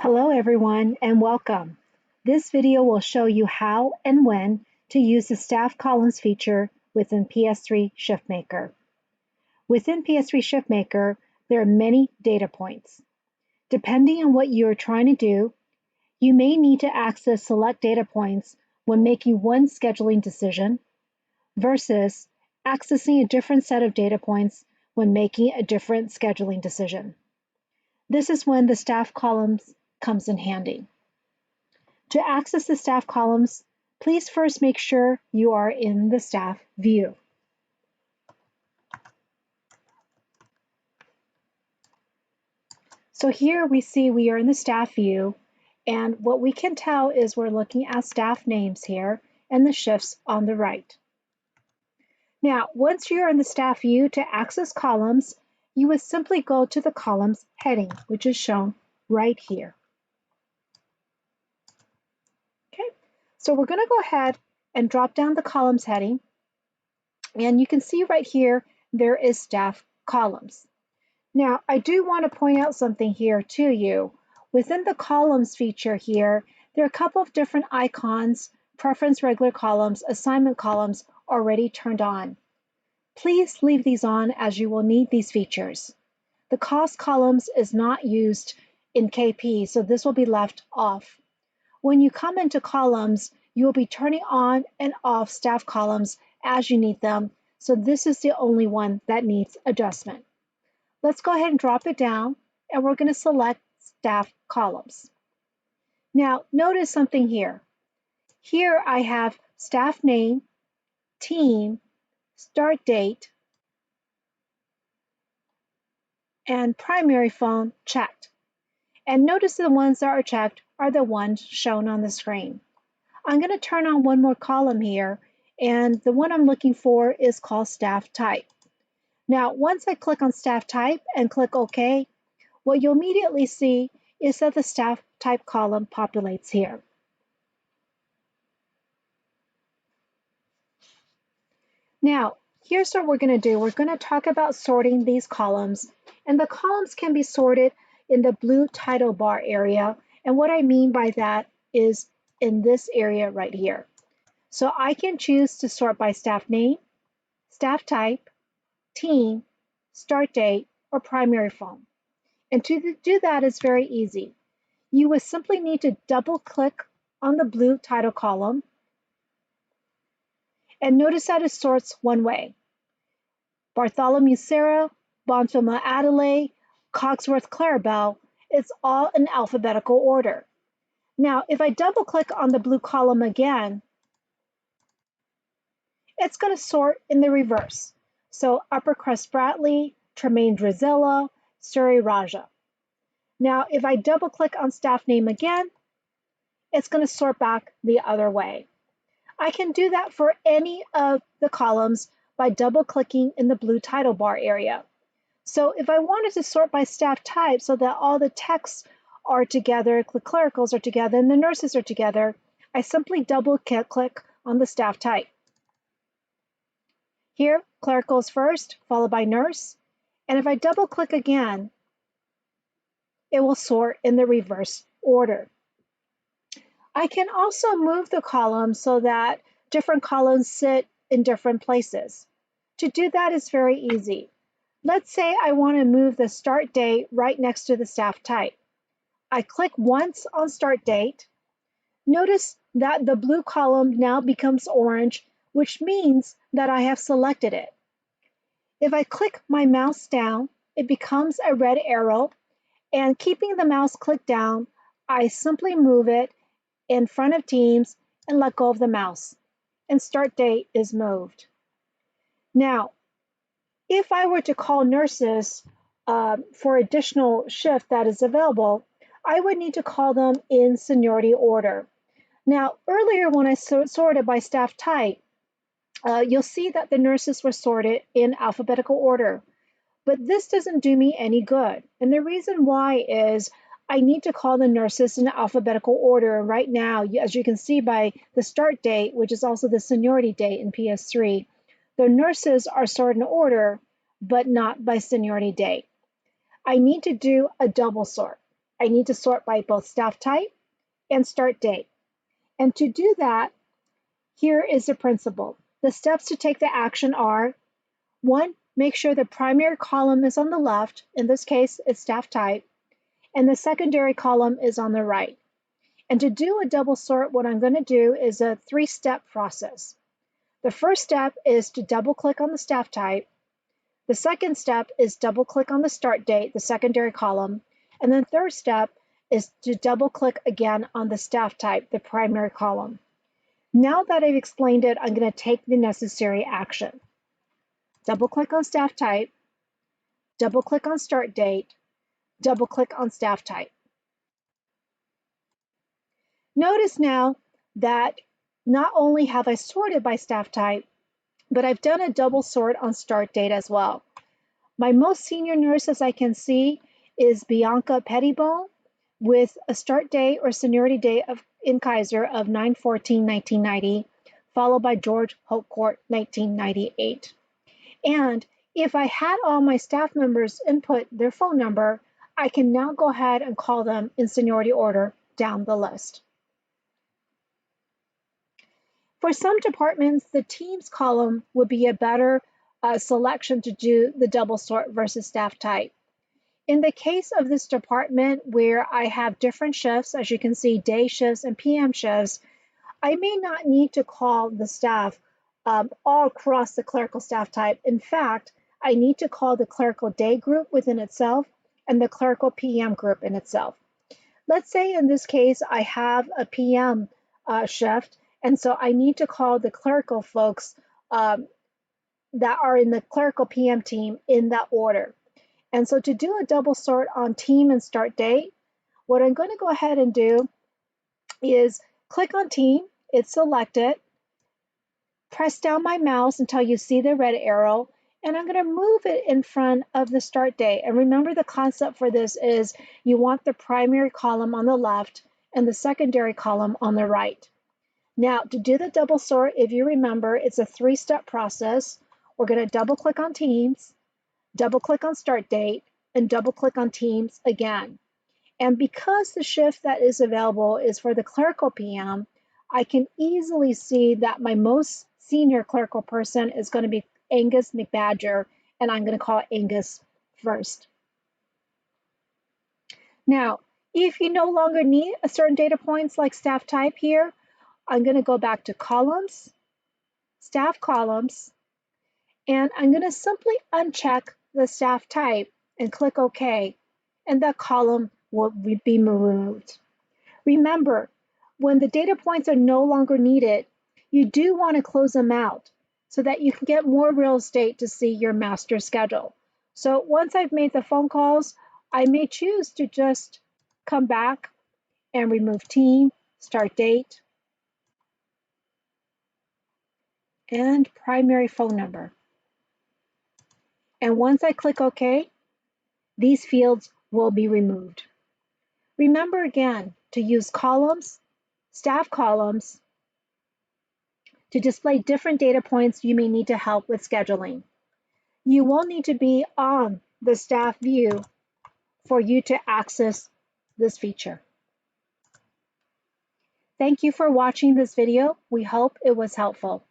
Hello everyone and welcome. This video will show you how and when to use the staff columns feature within PS3 ShiftMaker. Within PS3 ShiftMaker, there are many data points. Depending on what you are trying to do, you may need to access select data points when making one scheduling decision versus accessing a different set of data points when making a different scheduling decision. This is when the staff columns comes in handy. To access the staff columns, please first make sure you are in the staff view. So here we see we are in the staff view, and what we can tell is we're looking at staff names here and the shifts on the right. Now, once you're in the staff view, to access columns, you would simply go to the columns heading, which is shown right here. So we're going to go ahead and drop down the columns heading. And you can see right here, there is staff columns. Now, I do want to point out something here to you. Within the columns feature here, there are a couple of different icons, preference regular columns, assignment columns already turned on. Please leave these on as you will need these features. The cost columns is not used in KP, so this will be left off. When you come into columns, you will be turning on and off staff columns as you need them, so this is the only one that needs adjustment. Let's go ahead and drop it down, and we're going to select staff columns. Now, notice something here. Here I have staff name, team, start date, and primary phone checked. And notice the ones that are checked are the ones shown on the screen. I'm going to turn on one more column here, and the one I'm looking for is called staff type. Now, once I click on staff type and click OK, what you'll immediately see is that the staff type column populates here. Now, here's what we're going to do. We're going to talk about sorting these columns, and the columns can be sorted in the blue title bar area. And what I mean by that is in this area right here. So I can choose to sort by staff name, staff type, team, start date, or primary phone. And to do that is very easy. You would simply need to double click on the blue title column, and notice that it sorts one way. Bartholomew Sarah, Bonfima Adelaide, Cogsworth Clarabelle, it's all in alphabetical order. Now, if I double click on the blue column again, it's going to sort in the reverse. So Uppercrest Bradley, Tremaine Drizella, Surrey Raja. Now, if I double click on staff name again, it's going to sort back the other way. I can do that for any of the columns by double clicking in the blue title bar area. So if I wanted to sort by staff type so that all the texts are together, the clericals are together, and the nurses are together, I simply double click on the staff type. Here, clericals first, followed by nurse. And if I double click again, it will sort in the reverse order. I can also move the columns so that different columns sit in different places. To do that is very easy. Let's say I want to move the start date right next to the staff type. I click once on start date. Notice that the blue column now becomes orange, which means that I have selected it. If I click my mouse down, it becomes a red arrow, and keeping the mouse clicked down, I simply move it in front of teams and let go of the mouse, and start date is moved. Now, if I were to call nurses for additional shift that is available, I would need to call them in seniority order. Now, earlier when I sorted by staff type, you'll see that the nurses were sorted in alphabetical order, but this doesn't do me any good. And the reason why is I need to call the nurses in alphabetical order. Right now, as you can see by the start date, which is also the seniority date in PS3, the nurses are sorted in order, but not by seniority date. I need to do a double sort. I need to sort by both staff type and start date. And to do that, here is the principle. The steps to take the action are: 1, make sure the primary column is on the left, in this case it's staff type, and the secondary column is on the right. And to do a double sort, what I'm going to do is a 3-step process. The first step is to double click on the staff type. The second step is double click on the start date, the secondary column. And then third step is to double click again on the staff type, the primary column. Now that I've explained it, I'm going to take the necessary action. Double click on staff type, double click on start date, double click on staff type. Notice now that not only have I sorted by staff type, but I've done a double sort on start date as well. My most senior nurse, as I can see, is Bianca Pettibone with a start date or seniority date in Kaiser of 9/14/1990, followed by George Hopecourt, 1998. And if I had all my staff members input their phone number, I can now go ahead and call them in seniority order down the list. For some departments, the teams column would be a better selection to do the double sort versus staff type. In the case of this department where I have different shifts, as you can see, day shifts and PM shifts, I may not need to call the staff all across the clerical staff type. In fact, I need to call the clerical day group within itself and the clerical PM group in itself. Let's say in this case, I have a PM shift, and so I need to call the clerical folks that are in the clerical PM team in that order. And so to do a double sort on team and start date, what I'm going to go ahead and do is click on team, it's selected, press down my mouse until you see the red arrow, and I'm going to move it in front of the start date. And remember, the concept for this is you want the primary column on the left and the secondary column on the right. Now, to do the double sort, if you remember, it's a 3-step process. We're going to double click on teams, double click on start date, and double click on teams again. And because the shift that is available is for the clerical PM, I can easily see that my most senior clerical person is going to be Angus McBadger, and I'm going to call Angus first. Now, if you no longer need a certain data points like staff type here, I'm going to go back to columns, staff columns, and I'm going to simply uncheck the staff type and click OK, and that column will be removed. Remember, when the data points are no longer needed, you do want to close them out so that you can get more real estate to see your master schedule. So once I've made the phone calls, I may choose to just come back and remove team, start date, and primary phone number. And once I click OK, these fields will be removed. Remember again to use columns, staff columns, to display different data points you may need to help with scheduling. You will need to be on the staff view for you to access this feature. Thank you for watching this video. We hope it was helpful.